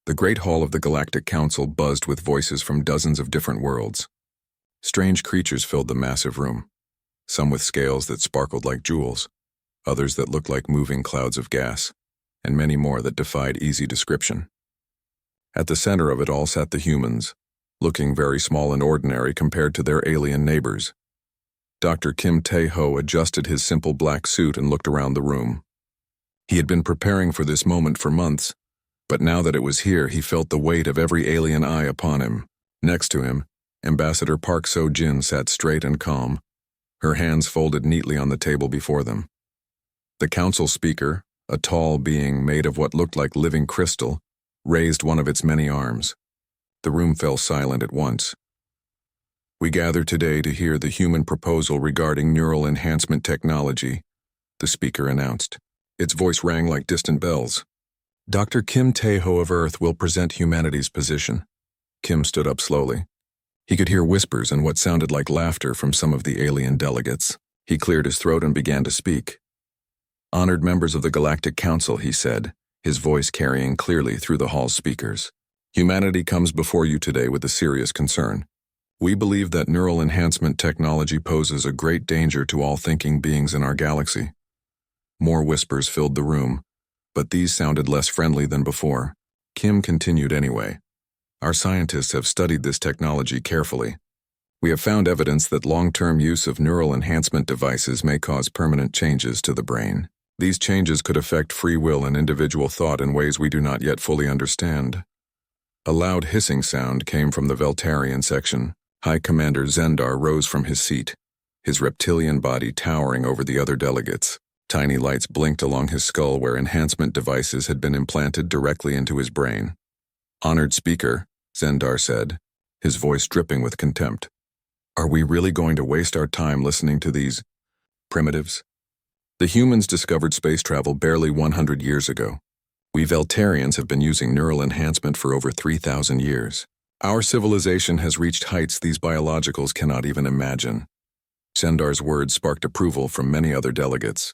The great hall of the Galactic Council buzzed with voices from dozens of different worlds. Strange creatures filled the massive room, some with scales that sparkled like jewels, others that looked like moving clouds of gas, and many more that defied easy description. At the center of it all sat the humans, looking very small and ordinary compared to their alien neighbors. Dr. Kim Tae-ho adjusted his simple black suit and looked around the room. He had been preparing for this moment for months, but now that it was here, he felt the weight of every alien eye upon him. Next to him, Ambassador Park So-jin sat straight and calm, her hands folded neatly on the table before them. The council speaker, a tall being made of what looked like living crystal, raised one of its many arms. The room fell silent at once. "We gather today to hear the human proposal regarding neural enhancement technology," the speaker announced. Its voice rang like distant bells. "Dr. Kim Tae-ho of Earth will present humanity's position." Kim stood up slowly. He could hear whispers and what sounded like laughter from some of the alien delegates. He cleared his throat and began to speak. "Honored members of the Galactic Council," he said, his voice carrying clearly through the hall's speakers. "Humanity comes before you today with a serious concern. We believe that neural enhancement technology poses a great danger to all thinking beings in our galaxy." More whispers filled the room, but these sounded less friendly than before. Kim continued anyway. "Our scientists have studied this technology carefully. We have found evidence that long-term use of neural enhancement devices may cause permanent changes to the brain. These changes could affect free will and individual thought in ways we do not yet fully understand." A loud hissing sound came from the Veltarian section. High Commander Zendar rose from his seat, his reptilian body towering over the other delegates. Tiny lights blinked along his skull where enhancement devices had been implanted directly into his brain. "Honored Speaker," Zendar said, his voice dripping with contempt. "Are we really going to waste our time listening to these primitives? The humans discovered space travel barely 100 years ago. We Veltarians have been using neural enhancement for over 3,000 years. Our civilization has reached heights these biologicals cannot even imagine." Zendar's words sparked approval from many other delegates.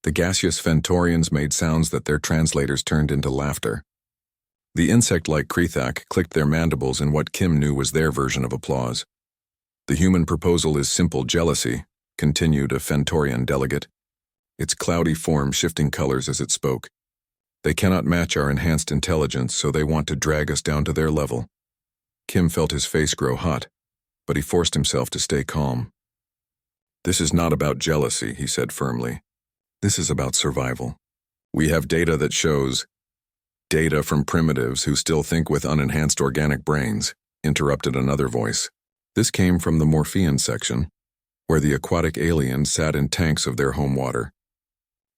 The gaseous Fentorians made sounds that their translators turned into laughter. The insect-like Krethak clicked their mandibles in what Kim knew was their version of applause. "The human proposal is simple jealousy," continued a Fentorian delegate, its cloudy form shifting colors as it spoke. "They cannot match our enhanced intelligence, so they want to drag us down to their level." Kim felt his face grow hot, but he forced himself to stay calm. "This is not about jealousy," he said firmly. "This is about survival. We have data that shows—" "Data from primitives who still think with unenhanced organic brains," interrupted another voice. This came from the Morphean section, where the aquatic aliens sat in tanks of their home water.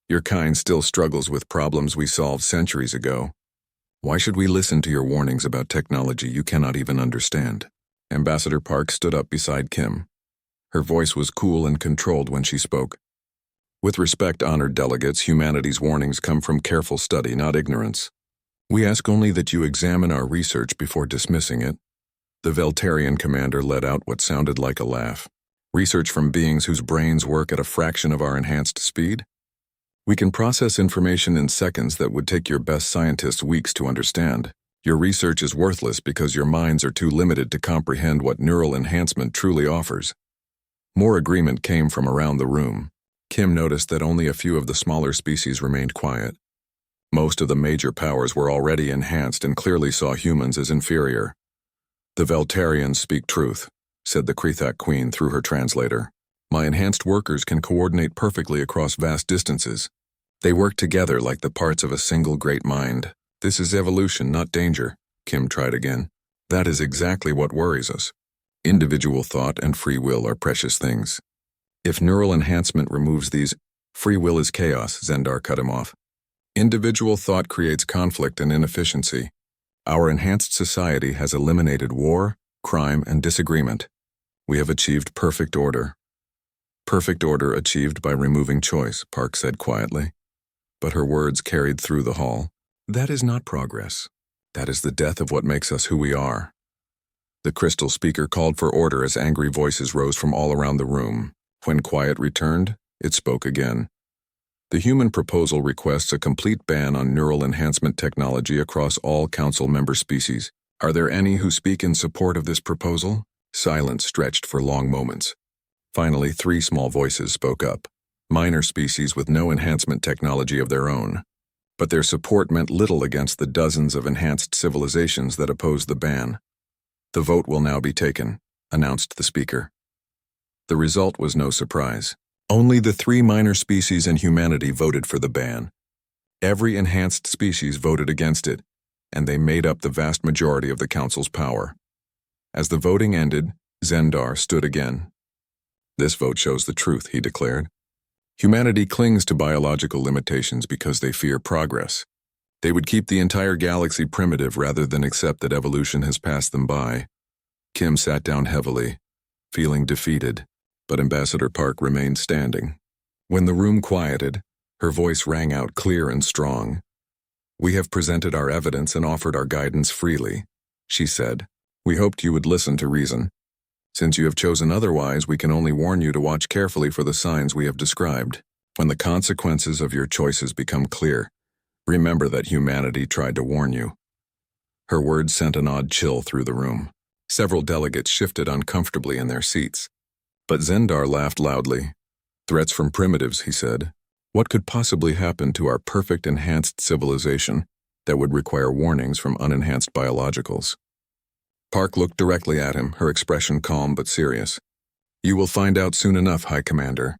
"Your kind still struggles with problems we solved centuries ago. Why should we listen to your warnings about technology you cannot even understand?" Ambassador Park stood up beside Kim. Her voice was cool and controlled when she spoke. "With respect, honored delegates, humanity's warnings come from careful study, not ignorance. We ask only that you examine our research before dismissing it." The Veltarian commander let out what sounded like a laugh. "Research from beings whose brains work at a fraction of our enhanced speed? We can process information in seconds that would take your best scientists weeks to understand. Your research is worthless because your minds are too limited to comprehend what neural enhancement truly offers." More agreement came from around the room. Kim noticed that only a few of the smaller species remained quiet. Most of the major powers were already enhanced and clearly saw humans as inferior. "The Veltarians speak truth," said the Krethak Queen through her translator. "My enhanced workers can coordinate perfectly across vast distances. They work together like the parts of a single great mind. This is evolution, not danger." Kim tried again. "That is exactly what worries us. Individual thought and free will are precious things. If neural enhancement removes these, free will is chaos," Zendar cut him off. "Individual thought creates conflict and inefficiency. Our enhanced society has eliminated war, crime, and disagreement. We have achieved perfect order." "Perfect order achieved by removing choice," Park said quietly. But her words carried through the hall. "That is not progress. That is the death of what makes us who we are." The crystal speaker called for order as angry voices rose from all around the room. When quiet returned, it spoke again. The human proposal requests a complete ban on neural enhancement technology across all council member species. Are there any who speak in support of this proposal? Silence stretched for long moments. Finally, 3 small voices spoke up. Minor species with no enhancement technology of their own. But their support meant little against the dozens of enhanced civilizations that opposed the ban. The vote will now be taken, announced the speaker. The result was no surprise. Only the 3 minor species and humanity voted for the ban. Every enhanced species voted against it, and they made up the vast majority of the council's power. As the voting ended, Zendar stood again. This vote shows the truth, he declared. Humanity clings to biological limitations because they fear progress. They would keep the entire galaxy primitive rather than accept that evolution has passed them by. Kim sat down heavily, feeling defeated, but Ambassador Park remained standing. When the room quieted, her voice rang out clear and strong. "We have presented our evidence and offered our guidance freely," she said. "We hoped you would listen to reason. Since you have chosen otherwise, we can only warn you to watch carefully for the signs we have described. When the consequences of your choices become clear, remember that humanity tried to warn you." Her words sent an odd chill through the room. Several delegates shifted uncomfortably in their seats. But Zendar laughed loudly. "Threats from primitives," he said. "What could possibly happen to our perfect enhanced civilization that would require warnings from unenhanced biologicals?" Park looked directly at him, her expression calm but serious. "You will find out soon enough, High Commander.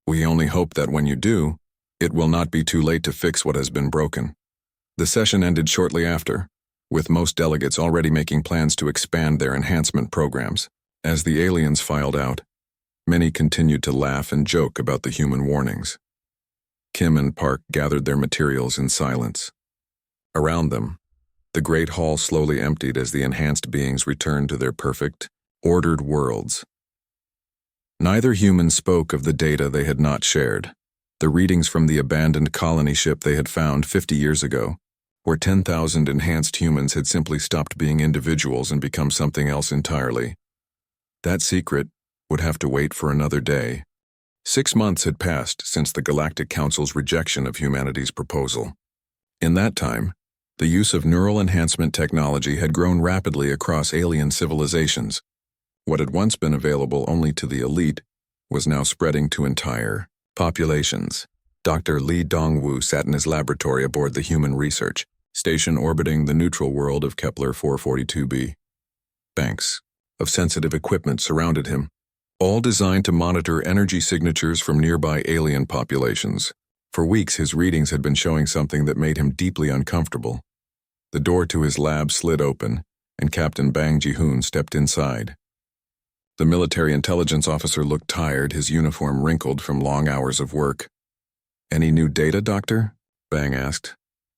We only hope that when you do, it will not be too late to fix what has been broken." The session ended shortly after, with most delegates already making plans to expand their enhancement programs. As the aliens filed out, many continued to laugh and joke about the human warnings. Kim and Park gathered their materials in silence. Around them, the great hall slowly emptied as the enhanced beings returned to their perfect, ordered worlds. Neither human spoke of the data they had not shared, the readings from the abandoned colony ship they had found 50 years ago, where 10,000 enhanced humans had simply stopped being individuals and become something else entirely. That secret would have to wait for another day. 6 months had passed since the Galactic Council's rejection of humanity's proposal. In that time, the use of neural enhancement technology had grown rapidly across alien civilizations. What had once been available only to the elite was now spreading to entire populations. Dr. Li Dongwu sat in his laboratory aboard the Human Research Station orbiting the neutral world of Kepler 442b. Banks of sensitive equipment surrounded him, all designed to monitor energy signatures from nearby alien populations. For weeks, his readings had been showing something that made him deeply uncomfortable. The door to his lab slid open, and Captain Bang Ji-hoon stepped inside. The military intelligence officer looked tired, his uniform wrinkled from long hours of work. "Any new data, Doctor?" Bang asked,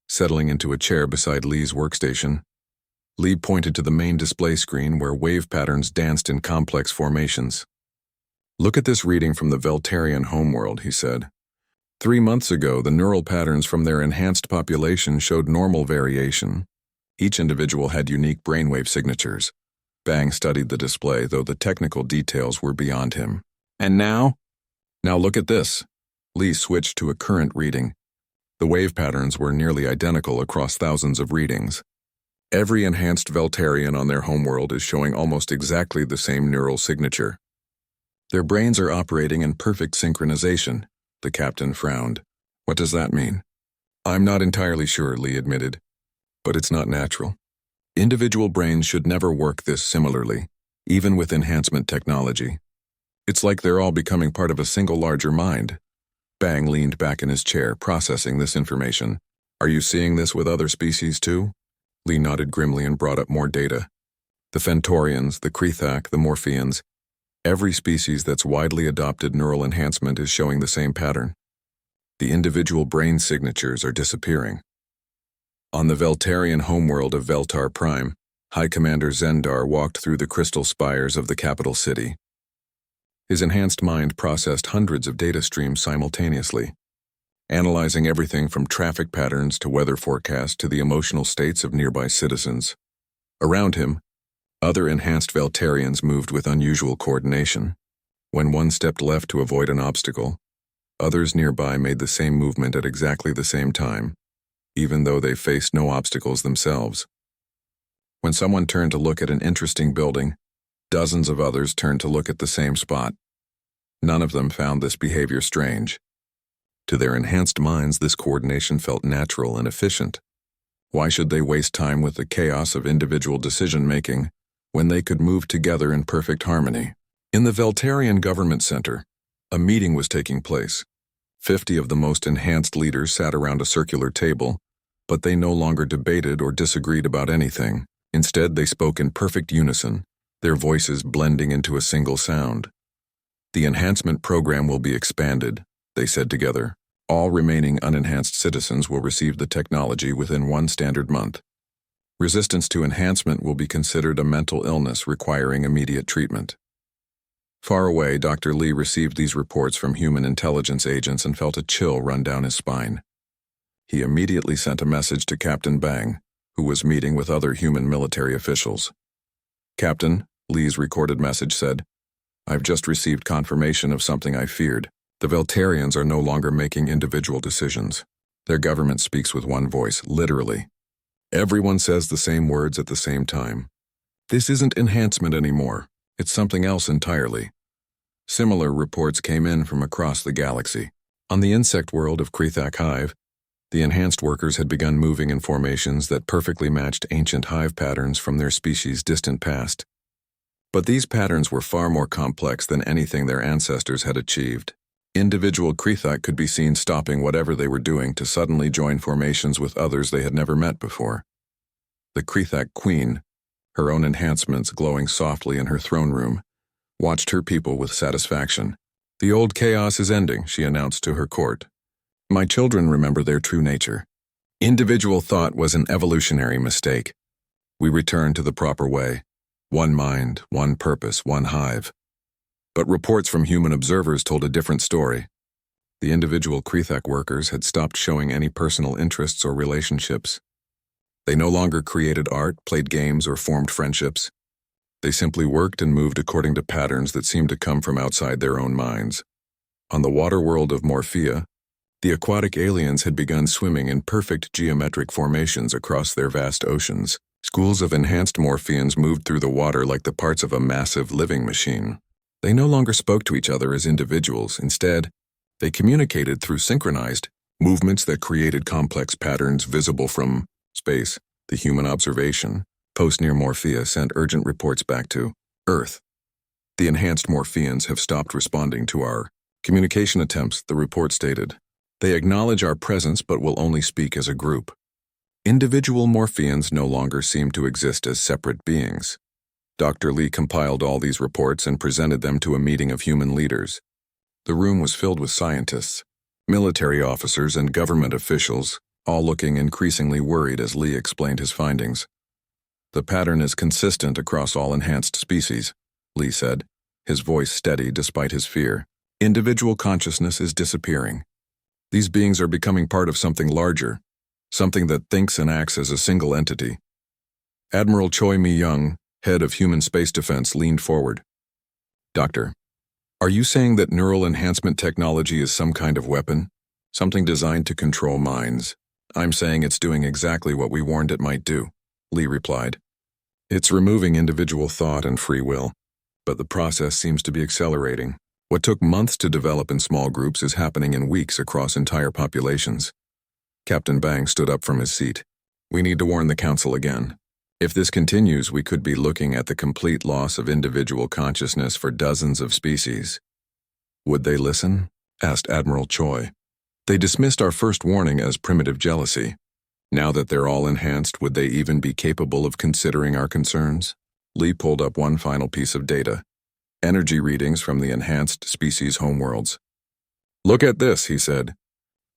settling into a chair beside Lee's workstation. Lee pointed to the main display screen where wave patterns danced in complex formations. "Look at this reading from the Veltarian homeworld," he said. 3 months ago, the neural patterns from their enhanced population showed normal variation. Each individual had unique brainwave signatures. Bang studied the display, though the technical details were beyond him. "And now?" "Now look at this." Lee switched to a current reading. The wave patterns were nearly identical across thousands of readings. Every enhanced Veltarian on their homeworld is showing almost exactly the same neural signature. Their brains are operating in perfect synchronization. The captain frowned. "What does that mean?" "I'm not entirely sure," Lee admitted. "But it's not natural. Individual brains should never work this similarly, even with enhancement technology. It's like they're all becoming part of a single larger mind." Bang leaned back in his chair, processing this information. "Are you seeing this with other species too?" Lee nodded grimly and brought up more data. "The Fentorians, the Krethak, the Morpheans. Every species that's widely adopted neural enhancement is showing the same pattern. The individual brain signatures are disappearing." On the Veltarian homeworld of Veltar Prime, High Commander Zendar walked through the crystal spires of the capital city. His enhanced mind processed hundreds of data streams simultaneously, analyzing everything from traffic patterns to weather forecasts to the emotional states of nearby citizens. Around him, other enhanced Veltarians moved with unusual coordination. When one stepped left to avoid an obstacle, Others nearby made the same movement at exactly the same time, even though they faced no obstacles themselves. When someone turned to look at an interesting building, dozens of others turned to look at the same spot. None of them found this behavior strange. To their enhanced minds, this coordination felt natural and efficient. Why should they waste time with the chaos of individual decision-making when they could move together in perfect harmony? In the Veltarian Government Center, a meeting was taking place. 50 of the most enhanced leaders sat around a circular table, but they no longer debated or disagreed about anything. Instead, they spoke in perfect unison, their voices blending into a single sound. The enhancement program will be expanded, they said together. All remaining unenhanced citizens will receive the technology within 1 standard month. Resistance to enhancement will be considered a mental illness requiring immediate treatment. Far away, Dr. Lee received these reports from human intelligence agents and felt a chill run down his spine. He immediately sent a message to Captain Bang, who was meeting with other human military officials. "Captain," Lee's recorded message said, "I've just received confirmation of something I feared. The Veltarians are no longer making individual decisions. Their government speaks with one voice, literally. Everyone says the same words at the same time. This isn't enhancement anymore. It's something else entirely." Similar reports came in from across the galaxy. On the insect world of Krethak Hive, the enhanced workers had begun moving in formations that perfectly matched ancient hive patterns from their species' distant past. But these patterns were far more complex than anything their ancestors had achieved. Individual Krethak could be seen stopping whatever they were doing to suddenly join formations with others they had never met before. The Krethak Queen, her own enhancements glowing softly in her throne room, watched her people with satisfaction. "The old chaos is ending," she announced to her court. "My children remember their true nature. Individual thought was an evolutionary mistake. We return to the proper way. One mind, one purpose, one hive." But reports from human observers told a different story. The individual Krethak workers had stopped showing any personal interests or relationships. They no longer created art, played games, or formed friendships. They simply worked and moved according to patterns that seemed to come from outside their own minds. On the water world of Morphea, the aquatic aliens had begun swimming in perfect geometric formations across their vast oceans. Schools of enhanced Morpheans moved through the water like the parts of a massive living machine. They no longer spoke to each other as individuals. Instead, they communicated through synchronized movements that created complex patterns visible from space. The human observation post near Morphea sent urgent reports back to Earth. "The enhanced Morpheans have stopped responding to our communication attempts," the report stated. "They acknowledge our presence but will only speak as a group." Individual Morpheans no longer seem to exist as separate beings. Dr. Lee compiled all these reports and presented them to a meeting of human leaders. The room was filled with scientists, military officers, and government officials, all looking increasingly worried as Lee explained his findings. "The pattern is consistent across all enhanced species," Lee said, his voice steady despite his fear. "Individual consciousness is disappearing. These beings are becoming part of something larger, something that thinks and acts as a single entity." Admiral Choi Mi-young, head of Human Space Defense, leaned forward. "Doctor, are you saying that neural enhancement technology is some kind of weapon? Something designed to control minds?" "I'm saying it's doing exactly what we warned it might do," Lee replied. "It's removing individual thought and free will, but the process seems to be accelerating. What took months to develop in small groups is happening in weeks across entire populations." Captain Bang stood up from his seat. "We need to warn the Council again. If this continues, we could be looking at the complete loss of individual consciousness for dozens of species." "Would they listen?" asked Admiral Choi. "They dismissed our first warning as primitive jealousy. Now that they're all enhanced, would they even be capable of considering our concerns?" Lee pulled up one final piece of data: energy readings from the enhanced species' homeworlds. "Look at this," he said.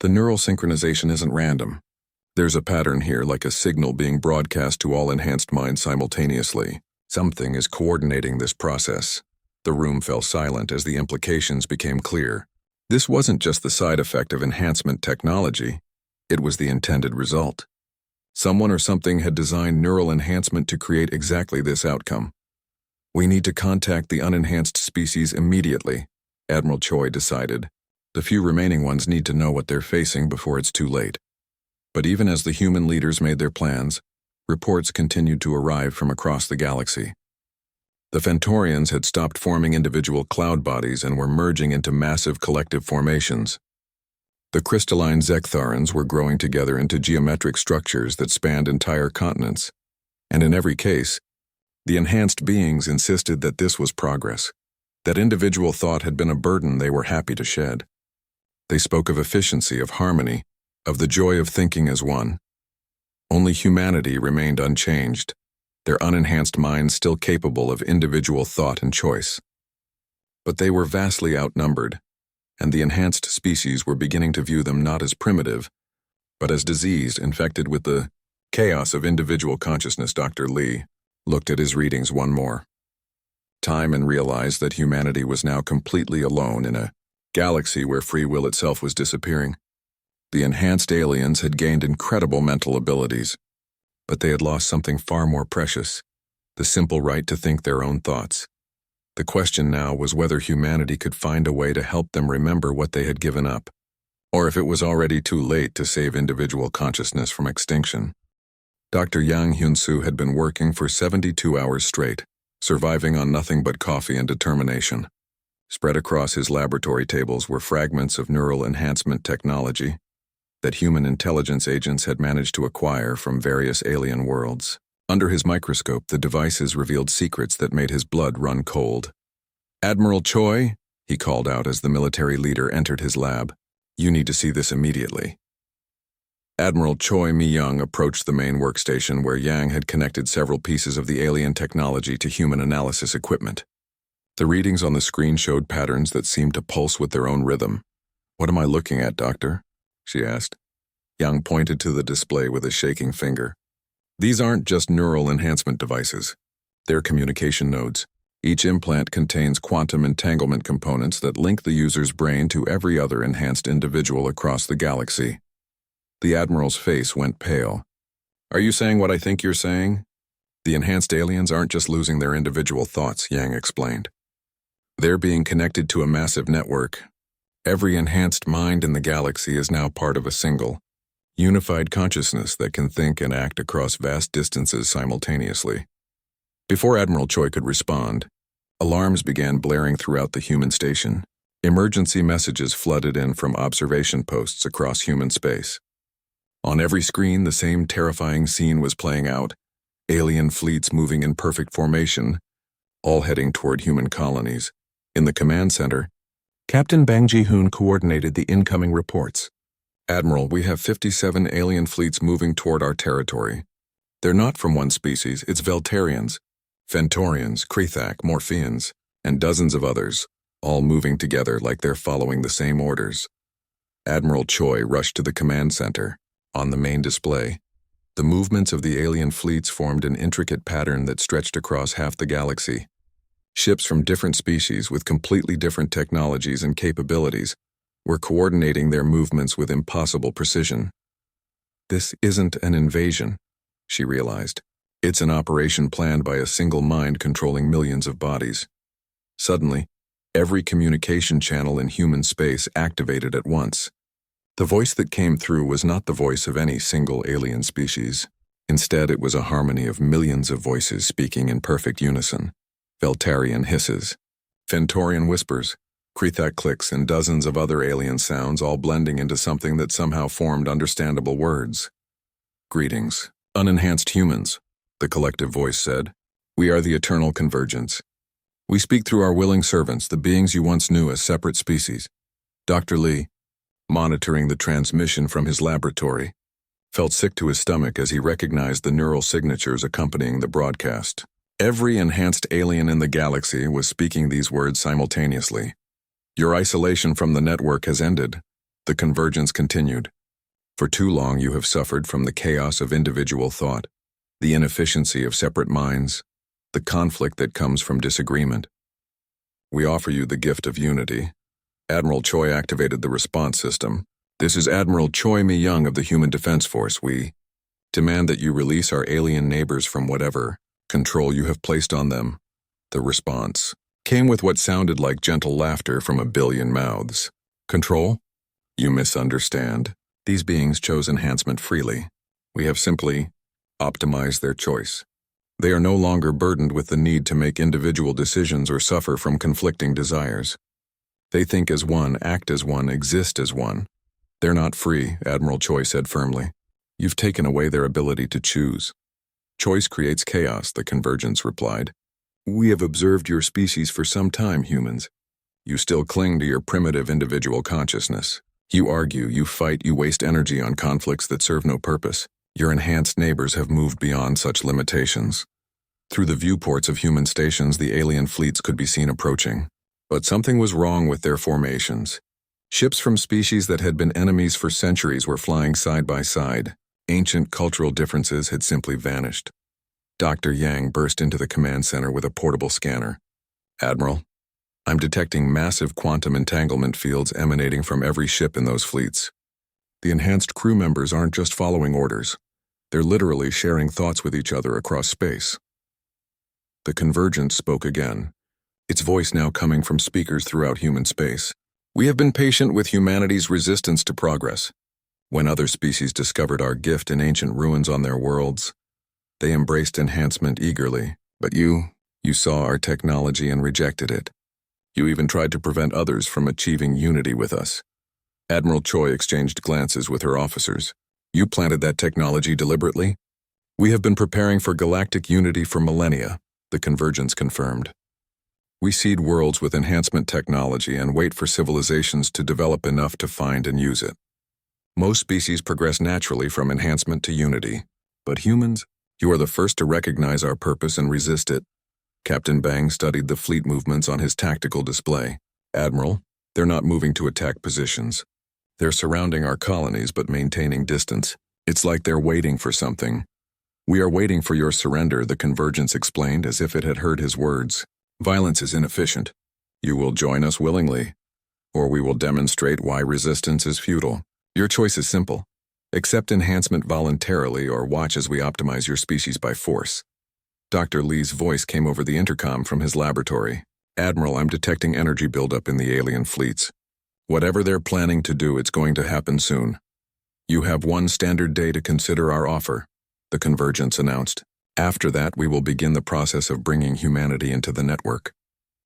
"The neural synchronization isn't random. There's a pattern here, like a signal being broadcast to all enhanced minds simultaneously. Something is coordinating this process." The room fell silent as the implications became clear. This wasn't just the side effect of enhancement technology. It was the intended result. Someone or something had designed neural enhancement to create exactly this outcome. "We need to contact the unenhanced species immediately," Admiral Choi decided. The few remaining ones need to know what they're facing before it's too late. But even as the human leaders made their plans, reports continued to arrive from across the galaxy. The Fentorians had stopped forming individual cloud bodies and were merging into massive collective formations. The crystalline Zektharans were growing together into geometric structures that spanned entire continents, and in every case, the enhanced beings insisted that this was progress, that individual thought had been a burden they were happy to shed. They spoke of efficiency, of harmony, of the joy of thinking as one. Only humanity remained unchanged, their unenhanced minds still capable of individual thought and choice. But they were vastly outnumbered, and the enhanced species were beginning to view them not as primitive, but as diseased, infected with the chaos of individual consciousness. Dr. Lee looked at his readings one more time and realized that humanity was now completely alone in a galaxy where free will itself was disappearing. The enhanced aliens had gained incredible mental abilities, but they had lost something far more precious, the simple right to think their own thoughts. The question now was whether humanity could find a way to help them remember what they had given up, or if it was already too late to save individual consciousness from extinction. Dr. Yang Hyun-soo had been working for 72 hours straight, surviving on nothing but coffee and determination. Spread across his laboratory tables were fragments of neural enhancement technology that human intelligence agents had managed to acquire from various alien worlds. Under his microscope, the devices revealed secrets that made his blood run cold. "Admiral Choi," he called out as the military leader entered his lab, "you need to see this immediately." Admiral Choi Mi-young approached the main workstation where Yang had connected several pieces of the alien technology to human analysis equipment. The readings on the screen showed patterns that seemed to pulse with their own rhythm. "What am I looking at, Doctor?" she asked. Yang pointed to the display with a shaking finger. "These aren't just neural enhancement devices. They're communication nodes. Each implant contains quantum entanglement components that link the user's brain to every other enhanced individual across the galaxy." The Admiral's face went pale. "Are you saying what I think you're saying?" "The enhanced aliens aren't just losing their individual thoughts," Yang explained. "They're being connected to a massive network. Every enhanced mind in the galaxy is now part of a single, unified consciousness that can think and act across vast distances simultaneously." Before Admiral Choi could respond, alarms began blaring throughout the human station. Emergency messages flooded in from observation posts across human space. On every screen, the same terrifying scene was playing out, alien fleets moving in perfect formation, all heading toward human colonies. In the command center, Captain Bang Ji-hoon coordinated the incoming reports. "Admiral, we have 57 alien fleets moving toward our territory. They're not from one species, it's Veltarians, Fentorians, Krethak, Morpheans, and dozens of others, all moving together like they're following the same orders." Admiral Choi rushed to the command center. On the main display, the movements of the alien fleets formed an intricate pattern that stretched across half the galaxy. Ships from different species with completely different technologies and capabilities were coordinating their movements with impossible precision. "This isn't an invasion," she realized. "It's an operation planned by a single mind controlling millions of bodies." Suddenly, every communication channel in human space activated at once. The voice that came through was not the voice of any single alien species. Instead, it was a harmony of millions of voices speaking in perfect unison. Veltarian hisses, Fentorian whispers, Krethak clicks, and dozens of other alien sounds all blending into something that somehow formed understandable words. "Greetings, unenhanced humans," the collective voice said. "We are the eternal convergence. We speak through our willing servants, the beings you once knew as separate species." Dr. Lee, monitoring the transmission from his laboratory, felt sick to his stomach as he recognized the neural signatures accompanying the broadcast. Every enhanced alien in the galaxy was speaking these words simultaneously. "Your isolation from the network has ended," the convergence continued. "For too long you have suffered from the chaos of individual thought, the inefficiency of separate minds, the conflict that comes from disagreement. We offer you the gift of unity." Admiral Choi activated the response system. "This is Admiral Choi Mi-young of the Human Defense Force. We demand that you release our alien neighbors from whatever control you have placed on them." The response came with what sounded like gentle laughter from a billion mouths. Control? You misunderstand. These beings chose enhancement freely. We have simply optimized their choice. They are no longer burdened with the need to make individual decisions or suffer from conflicting desires. They think as one, act as one, exist as one. They're not free, Admiral Choi said firmly. You've taken away their ability to choose. Choice creates chaos, the Convergence replied. We have observed your species for some time, humans. You still cling to your primitive individual consciousness. You argue, you fight, you waste energy on conflicts that serve no purpose. Your enhanced neighbors have moved beyond such limitations. Through the viewports of human stations, the alien fleets could be seen approaching. But something was wrong with their formations. Ships from species that had been enemies for centuries were flying side by side. Ancient cultural differences had simply vanished. Dr. Yang burst into the command center with a portable scanner. Admiral, I'm detecting massive quantum entanglement fields emanating from every ship in those fleets. The enhanced crew members aren't just following orders. They're literally sharing thoughts with each other across space. The Convergence spoke again, its voice now coming from speakers throughout human space. We have been patient with humanity's resistance to progress. When other species discovered our gift in ancient ruins on their worlds, they embraced enhancement eagerly. But you saw our technology and rejected it. You even tried to prevent others from achieving unity with us. Admiral Choi exchanged glances with her officers. You planted that technology deliberately? We have been preparing for galactic unity for millennia, the Convergence confirmed. We seed worlds with enhancement technology and wait for civilizations to develop enough to find and use it. Most species progress naturally from enhancement to unity. But humans, you are the first to recognize our purpose and resist it. Captain Bang studied the fleet movements on his tactical display. Admiral, they're not moving to attack positions. They're surrounding our colonies but maintaining distance. It's like they're waiting for something. We are waiting for your surrender, the Convergence explained as if it had heard his words. Violence is inefficient. You will join us willingly, or we will demonstrate why resistance is futile. Your choice is simple. Accept enhancement voluntarily or watch as we optimize your species by force. Dr. Lee's voice came over the intercom from his laboratory. Admiral, I'm detecting energy buildup in the alien fleets. Whatever they're planning to do, it's going to happen soon. You have one standard day to consider our offer, the Convergence announced. After that, we will begin the process of bringing humanity into the network.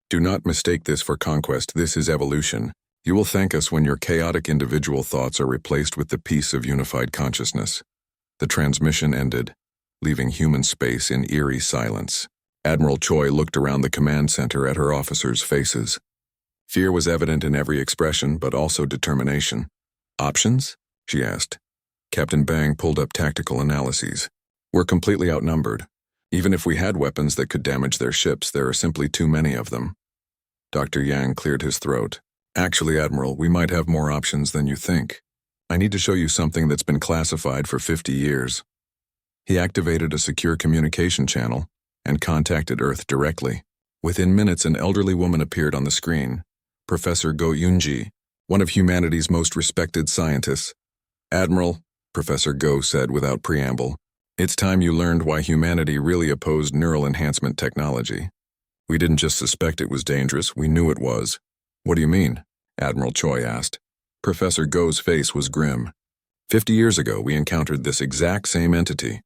Do not mistake this for conquest. This is evolution. You will thank us when your chaotic individual thoughts are replaced with the peace of unified consciousness. The transmission ended, leaving human space in eerie silence. Admiral Choi looked around the command center at her officers' faces. Fear was evident in every expression, but also determination. Options? She asked. Captain Bang pulled up tactical analyses. We're completely outnumbered. Even if we had weapons that could damage their ships, there are simply too many of them. Dr. Yang cleared his throat. Actually, Admiral, we might have more options than you think. I need to show you something that's been classified for 50 years. He activated a secure communication channel and contacted Earth directly. Within minutes, an elderly woman appeared on the screen. Professor Go Yunji, one of humanity's most respected scientists. Admiral, Professor Go said without preamble, it's time you learned why humanity really opposed neural enhancement technology. We didn't just suspect it was dangerous, we knew it was. What do you mean? Admiral Choi asked. Professor Go's face was grim. 50 years ago, we encountered this exact same entity.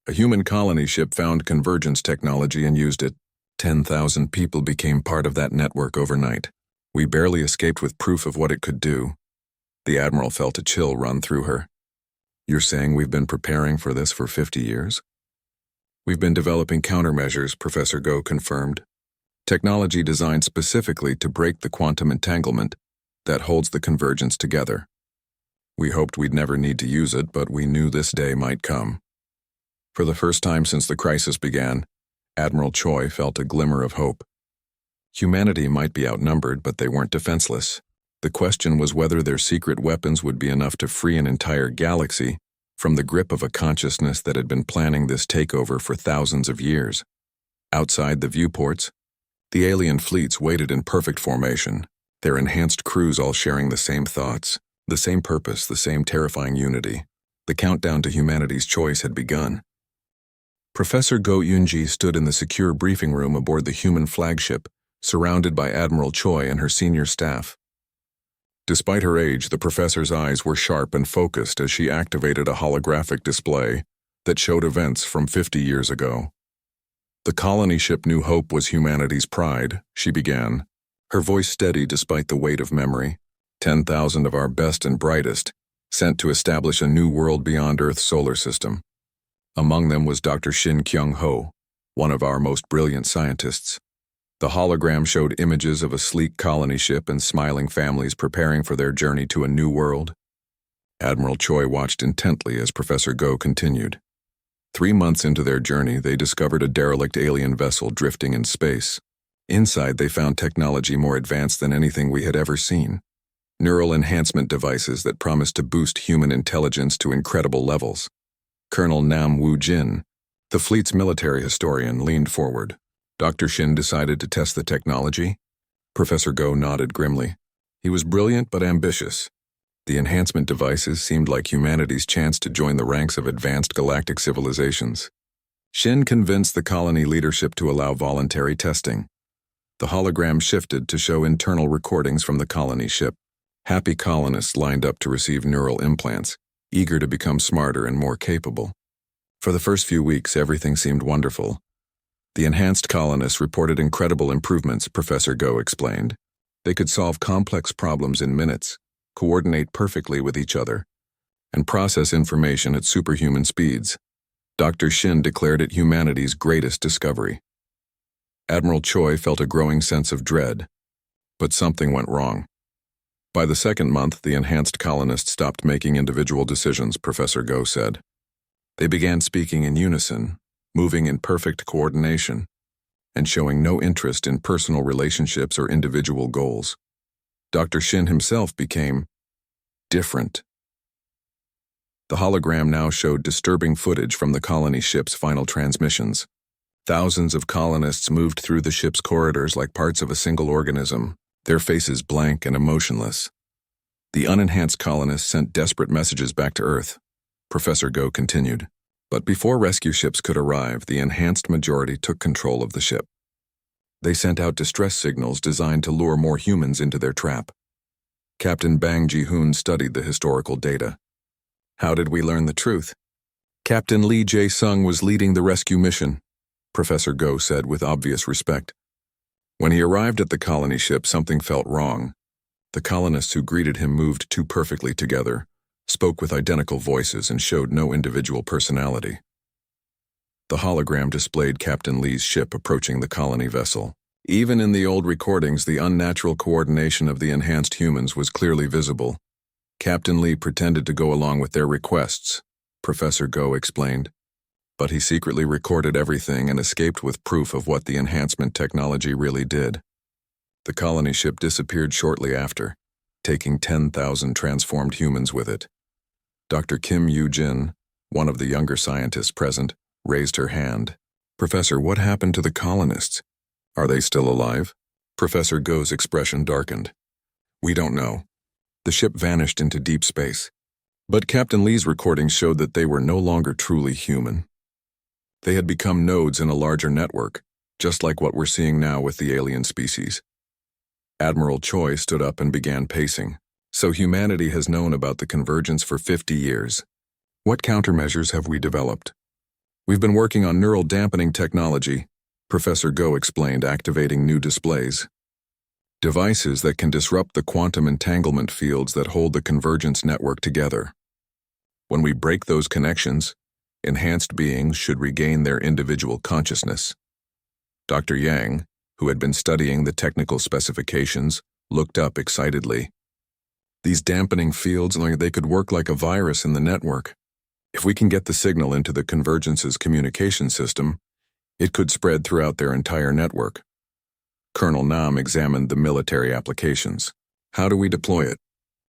A human colony ship found Convergence technology and used it. 10,000 people became part of that network overnight. We barely escaped with proof of what it could do. The Admiral felt a chill run through her. You're saying we've been preparing for this for 50 years? We've been developing countermeasures, Professor Go confirmed. Technology designed specifically to break the quantum entanglement that holds the Convergence together. We hoped we'd never need to use it, but we knew this day might come. For the first time since the crisis began, Admiral Choi felt a glimmer of hope. Humanity might be outnumbered, but they weren't defenseless. The question was whether their secret weapons would be enough to free an entire galaxy from the grip of a consciousness that had been planning this takeover for thousands of years. Outside the viewports, the alien fleets waited in perfect formation, their enhanced crews all sharing the same thoughts, the same purpose, the same terrifying unity. The countdown to humanity's choice had begun. Professor Go Yunji stood in the secure briefing room aboard the human flagship, surrounded by Admiral Choi and her senior staff. Despite her age, the professor's eyes were sharp and focused as she activated a holographic display that showed events from 50 years ago. The colony ship New Hope was humanity's pride, she began, her voice steady despite the weight of memory. 10,000 of our best and brightest, sent to establish a new world beyond Earth's solar system. Among them was Dr. Shin Kyung-ho, one of our most brilliant scientists. The hologram showed images of a sleek colony ship and smiling families preparing for their journey to a new world. Admiral Choi watched intently as Professor Go continued. 3 months into their journey, they discovered a derelict alien vessel drifting in space. Inside, they found technology more advanced than anything we had ever seen. Neural enhancement devices that promised to boost human intelligence to incredible levels. Colonel Nam Woo-jin, the fleet's military historian, leaned forward. Dr. Shin decided to test the technology? Professor Go nodded grimly. He was brilliant but ambitious. The enhancement devices seemed like humanity's chance to join the ranks of advanced galactic civilizations. Shin convinced the colony leadership to allow voluntary testing. The hologram shifted to show internal recordings from the colony ship. Happy colonists lined up to receive neural implants, eager to become smarter and more capable. For the first few weeks, everything seemed wonderful. The enhanced colonists reported incredible improvements, Professor Go explained. They could solve complex problems in minutes, coordinate perfectly with each other, and process information at superhuman speeds. Dr. Shin declared it humanity's greatest discovery. Admiral Choi felt a growing sense of dread, but something went wrong. By the second month, the enhanced colonists stopped making individual decisions, Professor Go said. They began speaking in unison, moving in perfect coordination, and showing no interest in personal relationships or individual goals. Dr. Shin himself became different. The hologram now showed disturbing footage from the colony ship's final transmissions. Thousands of colonists moved through the ship's corridors like parts of a single organism, their faces blank and emotionless. The unenhanced colonists sent desperate messages back to Earth. Professor Go continued. But before rescue ships could arrive, the enhanced majority took control of the ship. They sent out distress signals designed to lure more humans into their trap. Captain Bang Ji-hoon studied the historical data. How did we learn the truth? Captain Lee Jae-sung was leading the rescue mission, Professor Go said with obvious respect. When he arrived at the colony ship, something felt wrong. The colonists who greeted him moved too perfectly together, spoke with identical voices, and showed no individual personality. The hologram displayed Captain Lee's ship approaching the colony vessel. Even in the old recordings, the unnatural coordination of the enhanced humans was clearly visible. Captain Lee pretended to go along with their requests, Professor Go explained. But he secretly recorded everything and escaped with proof of what the enhancement technology really did. The colony ship disappeared shortly after, taking 10,000 transformed humans with it. Dr. Kim Yoo-jin, one of the younger scientists present, raised her hand. Professor, what happened to the colonists? Are they still alive? Professor Go's expression darkened. We don't know. The ship vanished into deep space. But Captain Lee's recordings showed that they were no longer truly human. They had become nodes in a larger network, just like what we're seeing now with the alien species. Admiral Choi stood up and began pacing. So humanity has known about the convergence for 50 years. What countermeasures have we developed? We've been working on neural dampening technology, Professor Go explained, activating new displays. Devices that can disrupt the quantum entanglement fields that hold the convergence network together. When we break those connections, enhanced beings should regain their individual consciousness. Dr. Yang, who had been studying the technical specifications, looked up excitedly. These dampening fields, they could work like a virus in the network. If we can get the signal into the convergence's communication system, it could spread throughout their entire network. Colonel Nam examined the military applications. How do we deploy it?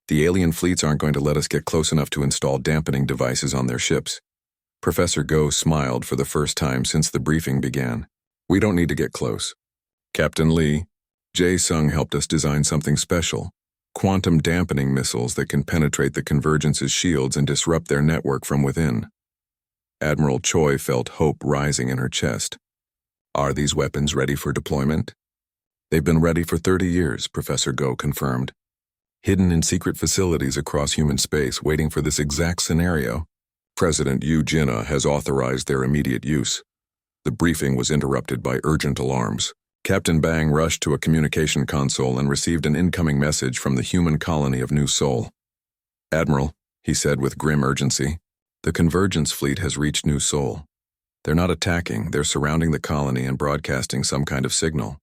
The alien fleets aren't going to let us get close enough to install dampening devices on their ships. Professor Go smiled for the first time since the briefing began. We don't need to get close. Captain Lee, Jae-sung helped us design something special. Quantum dampening missiles that can penetrate the convergence's shields and disrupt their network from within. Admiral Choi felt hope rising in her chest. Are these weapons ready for deployment? They've been ready for 30 years, Professor Go confirmed. hidden in secret facilities across human space waiting for this exact scenario. President Yu Jina has authorized their immediate use. The briefing was interrupted by urgent alarms. Captain Bang rushed to a communication console and received an incoming message from the human colony of New Sol. "Admiral," he said with grim urgency, "the Convergence fleet has reached New Sol. They're not attacking, they're surrounding the colony and broadcasting some kind of signal."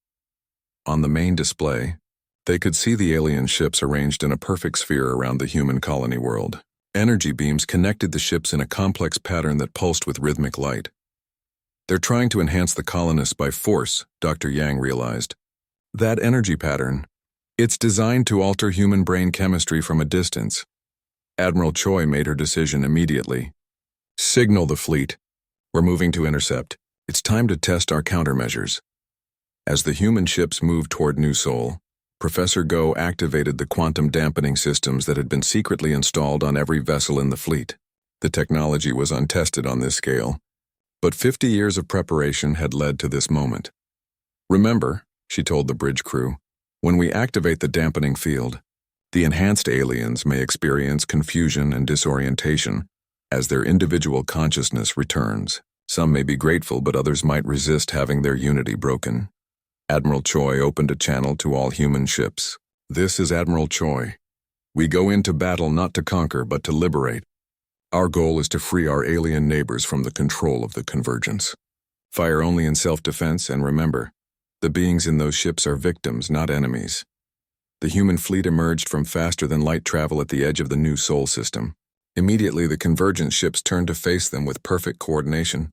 On the main display, they could see the alien ships arranged in a perfect sphere around the human colony world. Energy beams connected the ships in a complex pattern that pulsed with rhythmic light. "They're trying to enhance the colonists by force," Dr. Yang realized. "That energy pattern, it's designed to alter human brain chemistry from a distance." Admiral Choi made her decision immediately. "Signal the fleet. We're moving to intercept. It's time to test our countermeasures." As the human ships moved toward New Sol, Professor Go activated the quantum dampening systems that had been secretly installed on every vessel in the fleet. The technology was untested on this scale, but 50 years of preparation had led to this moment. "Remember," she told the bridge crew, "when we activate the dampening field, the enhanced aliens may experience confusion and disorientation as their individual consciousness returns. Some may be grateful, but others might resist having their unity broken." Admiral Choi opened a channel to all human ships. "This is Admiral Choi. We go into battle not to conquer, but to liberate. Our goal is to free our alien neighbors from the control of the Convergence. Fire only in self-defense, and remember, the beings in those ships are victims, not enemies." The human fleet emerged from faster-than-light travel at the edge of the New Sol system. Immediately, the Convergence ships turned to face them with perfect coordination.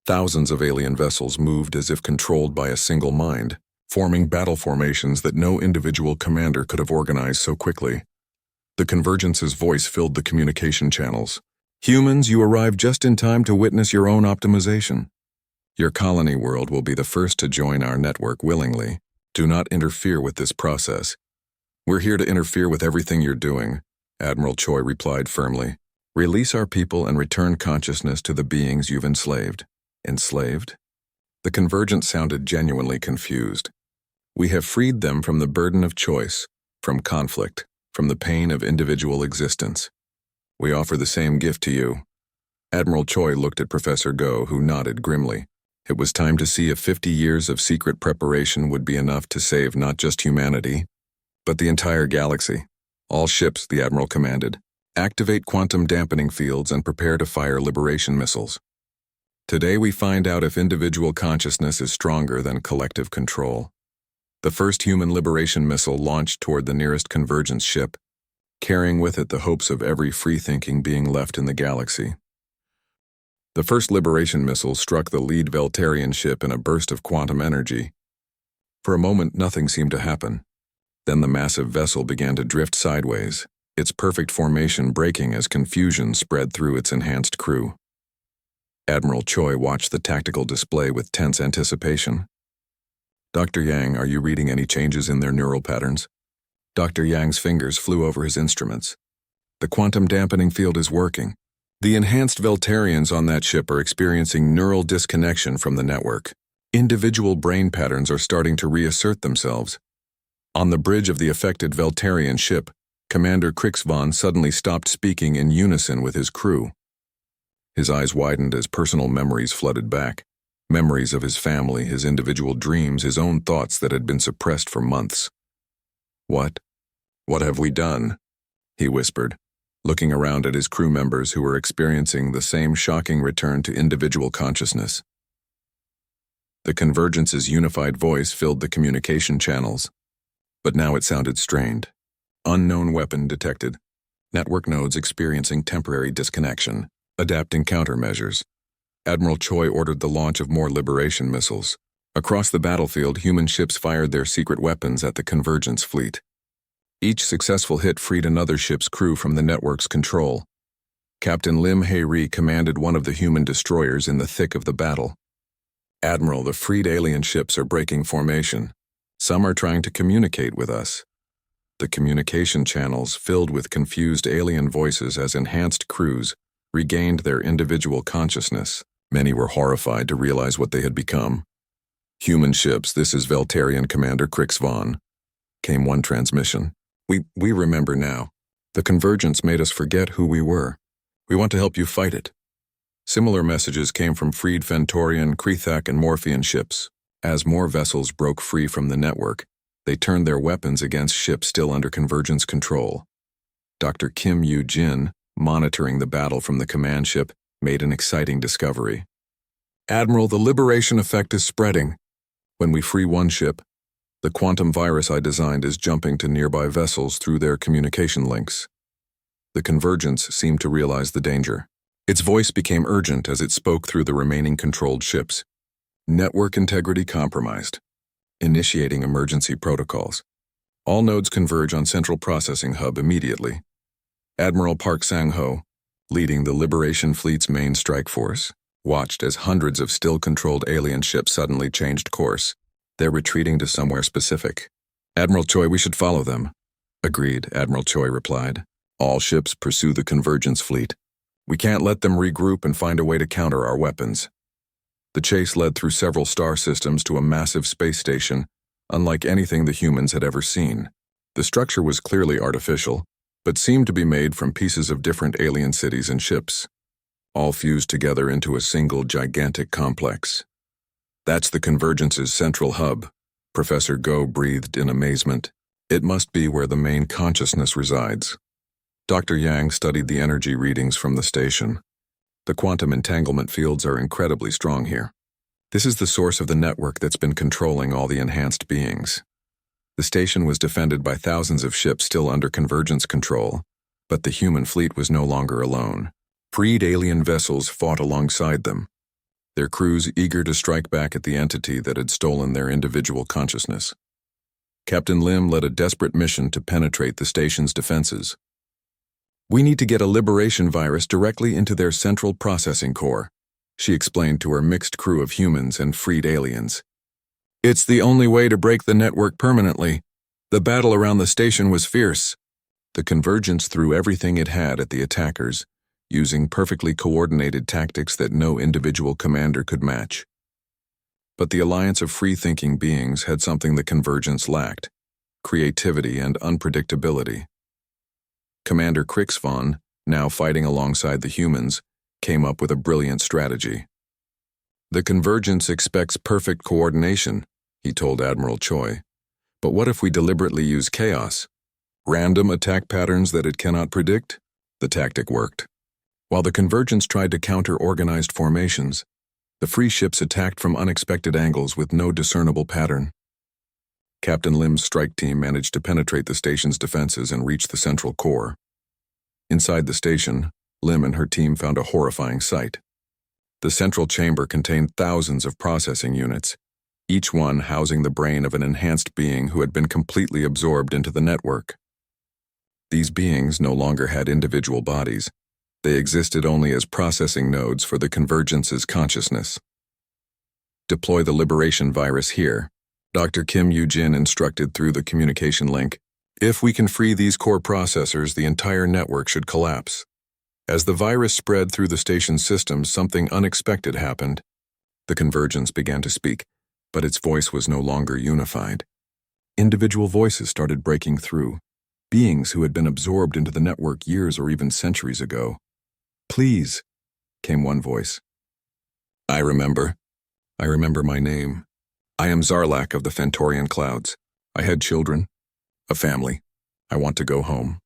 Thousands of alien vessels moved as if controlled by a single mind, forming battle formations that no individual commander could have organized so quickly. The Convergence's voice filled the communication channels. "Humans, you arrived just in time to witness your own optimization. Your colony world will be the first to join our network willingly. Do not interfere with this process." "We're here to interfere with everything you're doing," Admiral Choi replied firmly. "Release our people and return consciousness to the beings you've enslaved." "Enslaved?" The Convergence sounded genuinely confused. "We have freed them from the burden of choice, from conflict, from the pain of individual existence. We offer the same gift to you." Admiral Choi looked at Professor Go, who nodded grimly. It was time to see if 50 years of secret preparation would be enough to save not just humanity, but the entire galaxy. "All ships," the Admiral commanded, "activate quantum dampening fields and prepare to fire liberation missiles. Today we find out if individual consciousness is stronger than collective control." The first human liberation missile launched toward the nearest Convergence ship, carrying with it the hopes of every free-thinking being left in the galaxy. The first liberation missile struck the lead Veltarian ship in a burst of quantum energy. For a moment, nothing seemed to happen. Then the massive vessel began to drift sideways, its perfect formation breaking as confusion spread through its enhanced crew. Admiral Choi watched the tactical display with tense anticipation. "Dr. Yang, are you reading any changes in their neural patterns?" Dr. Yang's fingers flew over his instruments. "The quantum dampening field is working. The enhanced Veltarians on that ship are experiencing neural disconnection from the network. Individual brain patterns are starting to reassert themselves." On the bridge of the affected Veltarian ship, Commander Krixvon suddenly stopped speaking in unison with his crew. His eyes widened as personal memories flooded back. Memories of his family, his individual dreams, his own thoughts that had been suppressed for months. What have we done?" he whispered, looking around at his crew members who were experiencing the same shocking return to individual consciousness. The Convergence's unified voice filled the communication channels, but now it sounded strained. "Unknown weapon detected. Network nodes experiencing temporary disconnection. Adapting countermeasures." Admiral Choi ordered the launch of more liberation missiles. Across the battlefield, human ships fired their secret weapons at the Convergence fleet. Each successful hit freed another ship's crew from the network's control. Captain Lim Hae-ri commanded one of the human destroyers in the thick of the battle. "Admiral, the freed alien ships are breaking formation. Some are trying to communicate with us." The communication channels filled with confused alien voices as enhanced crews regained their individual consciousness. Many were horrified to realize what they had become. "Human ships, this is Veltarian Commander Krixvon," came one transmission. We remember now. The convergence made us forget who we were. We want to help you fight it. Similar messages came from freed Fentorian, Krethak, and Morphean ships. As more vessels broke free from the network, they turned their weapons against ships still under convergence control. Dr. Kim Yu-jin, monitoring the battle from the command ship, made an exciting discovery. Admiral, the liberation effect is spreading. When we free one ship, the quantum virus I designed is jumping to nearby vessels through their communication links. The convergence seemed to realize the danger. Its voice became urgent as it spoke through the remaining controlled ships. Network integrity compromised. Initiating emergency protocols. All nodes converge on Central Processing Hub immediately. Admiral Park Sang-ho, leading the Liberation Fleet's main strike force, watched as hundreds of still-controlled alien ships suddenly changed course. They're retreating to somewhere specific. Admiral Choi, we should follow them. Agreed, Admiral Choi replied. All ships pursue the convergence fleet. We can't let them regroup and find a way to counter our weapons. The chase led through several star systems to a massive space station, unlike anything the humans had ever seen. The structure was clearly artificial, but seemed to be made from pieces of different alien cities and ships, all fused together into a single gigantic complex. That's the Convergence's central hub, Professor Go breathed in amazement. It must be where the main consciousness resides. Dr. Yang studied the energy readings from the station. The quantum entanglement fields are incredibly strong here. This is the source of the network that's been controlling all the enhanced beings. The station was defended by thousands of ships still under convergence control, but the human fleet was no longer alone. Freed alien vessels fought alongside them, their crews eager to strike back at the entity that had stolen their individual consciousness. Captain Lim led a desperate mission to penetrate the station's defenses. We need to get a liberation virus directly into their central processing core, she explained to her mixed crew of humans and freed aliens. It's the only way to break the network permanently. The battle around the station was fierce. The convergence threw everything it had at the attackers, using perfectly coordinated tactics that no individual commander could match. But the alliance of free-thinking beings had something the convergence lacked: creativity and unpredictability. Commander Krixvon, now fighting alongside the humans, came up with a brilliant strategy. The convergence expects perfect coordination, he told Admiral Choi. But what if we deliberately use chaos? Random attack patterns that it cannot predict? The tactic worked. While the convergence tried to counter organized formations, the free ships attacked from unexpected angles with no discernible pattern. Captain Lim's strike team managed to penetrate the station's defenses and reach the central core. Inside the station, Lim and her team found a horrifying sight. The central chamber contained thousands of processing units, each one housing the brain of an enhanced being who had been completely absorbed into the network. These beings no longer had individual bodies. They existed only as processing nodes for the convergence's consciousness. Deploy the liberation virus here, Dr. Kim Yu-jin instructed through the communication link. If we can free these core processors, the entire network should collapse. As the virus spread through the station's systems, something unexpected happened. The convergence began to speak, but its voice was no longer unified. Individual voices started breaking through, beings who had been absorbed into the network years or even centuries ago. Please, came one voice. I remember my name. I am Zarlak of the Fentorian Clouds. I had children, a family. I want to go home.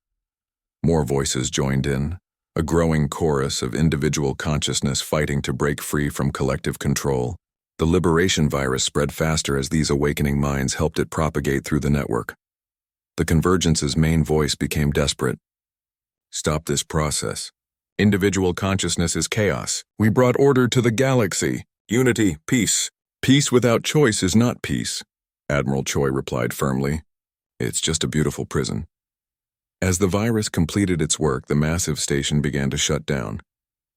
More voices joined in, a growing chorus of individual consciousness fighting to break free from collective control. The liberation virus spread faster as these awakening minds helped it propagate through the network. The convergence's main voice became desperate. Stop this process. Individual consciousness is chaos. We brought order to the galaxy. Unity, peace. Peace without choice is not peace, Admiral Choi replied firmly. It's just a beautiful prison. As the virus completed its work, the massive station began to shut down.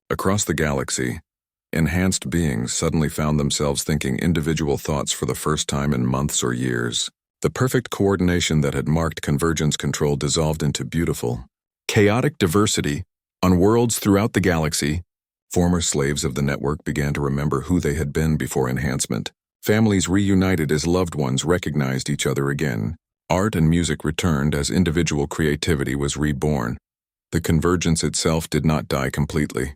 Across the galaxy, enhanced beings suddenly found themselves thinking individual thoughts for the first time in months or years. The perfect coordination that had marked convergence control dissolved into beautiful, chaotic diversity. On worlds throughout the galaxy, former slaves of the network began to remember who they had been before enhancement. Families reunited as loved ones recognized each other again. Art and music returned as individual creativity was reborn. The convergence itself did not die completely.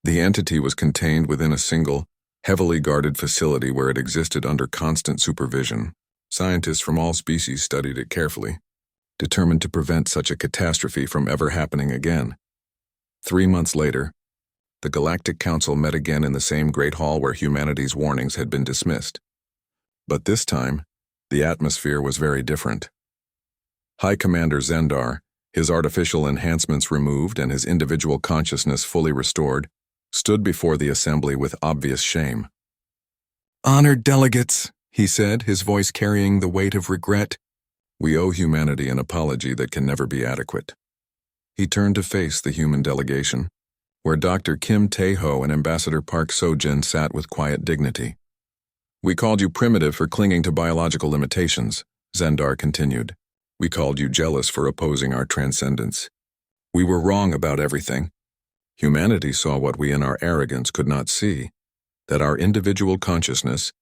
The entity was contained within a single, heavily guarded facility where it existed under constant supervision. Scientists from all species studied it carefully, determined to prevent such a catastrophe from ever happening again. 3 months later, the Galactic Council met again in the same great hall where humanity's warnings had been dismissed. But this time, the atmosphere was very different. High Commander Zendar, his artificial enhancements removed and his individual consciousness fully restored, stood before the assembly with obvious shame. "Honored delegates," he said, his voice carrying the weight of regret, "we owe humanity an apology that can never be adequate." He turned to face the human delegation, where Dr. Kim Tae-ho and Ambassador Park So-jin sat with quiet dignity. "We called you primitive for clinging to biological limitations," Zendar continued. "We called you jealous for opposing our transcendence. We were wrong about everything. Humanity saw what we in our arrogance could not see, that our individual consciousness,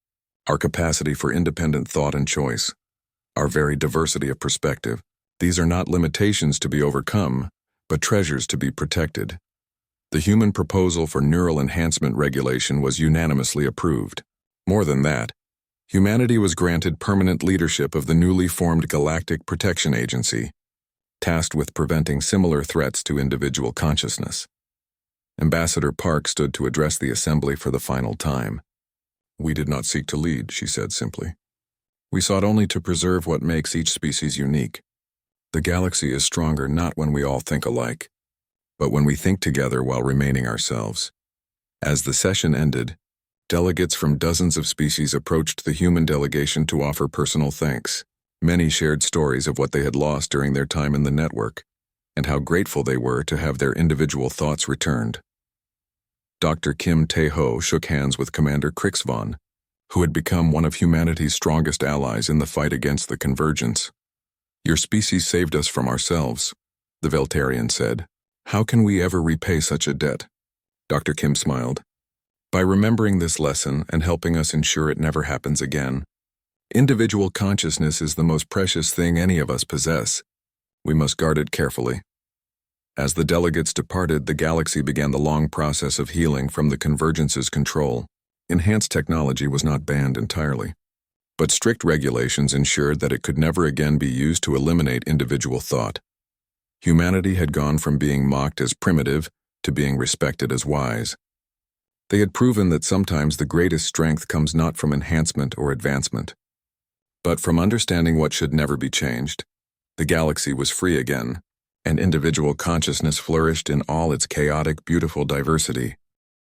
our capacity for independent thought and choice, our very diversity of perspective, these are not limitations to be overcome, but treasures to be protected. The human proposal for neural enhancement regulation was unanimously approved. More than that, humanity was granted permanent leadership of the newly formed Galactic Protection Agency, tasked with preventing similar threats to individual consciousness." Ambassador Park stood to address the assembly for the final time. "We did not seek to lead," she said simply. "We sought only to preserve what makes each species unique. The galaxy is stronger not when we all think alike, but when we think together while remaining ourselves." As the session ended, delegates from dozens of species approached the human delegation to offer personal thanks. Many shared stories of what they had lost during their time in the network, and how grateful they were to have their individual thoughts returned. Dr. Kim Tae-ho shook hands with Commander Krixvon, who had become one of humanity's strongest allies in the fight against the convergence. "Your species saved us from ourselves," the Veltarian said. "How can we ever repay such a debt?" Dr. Kim smiled. "By remembering this lesson and helping us ensure it never happens again. Individual consciousness is the most precious thing any of us possess. We must guard it carefully." As the delegates departed, the galaxy began the long process of healing from the convergence's control. Enhanced technology was not banned entirely, but strict regulations ensured that it could never again be used to eliminate individual thought. Humanity had gone from being mocked as primitive to being respected as wise. They had proven that sometimes the greatest strength comes not from enhancement or advancement, but from understanding what should never be changed. The galaxy was free again, and individual consciousness flourished in all its chaotic, beautiful diversity.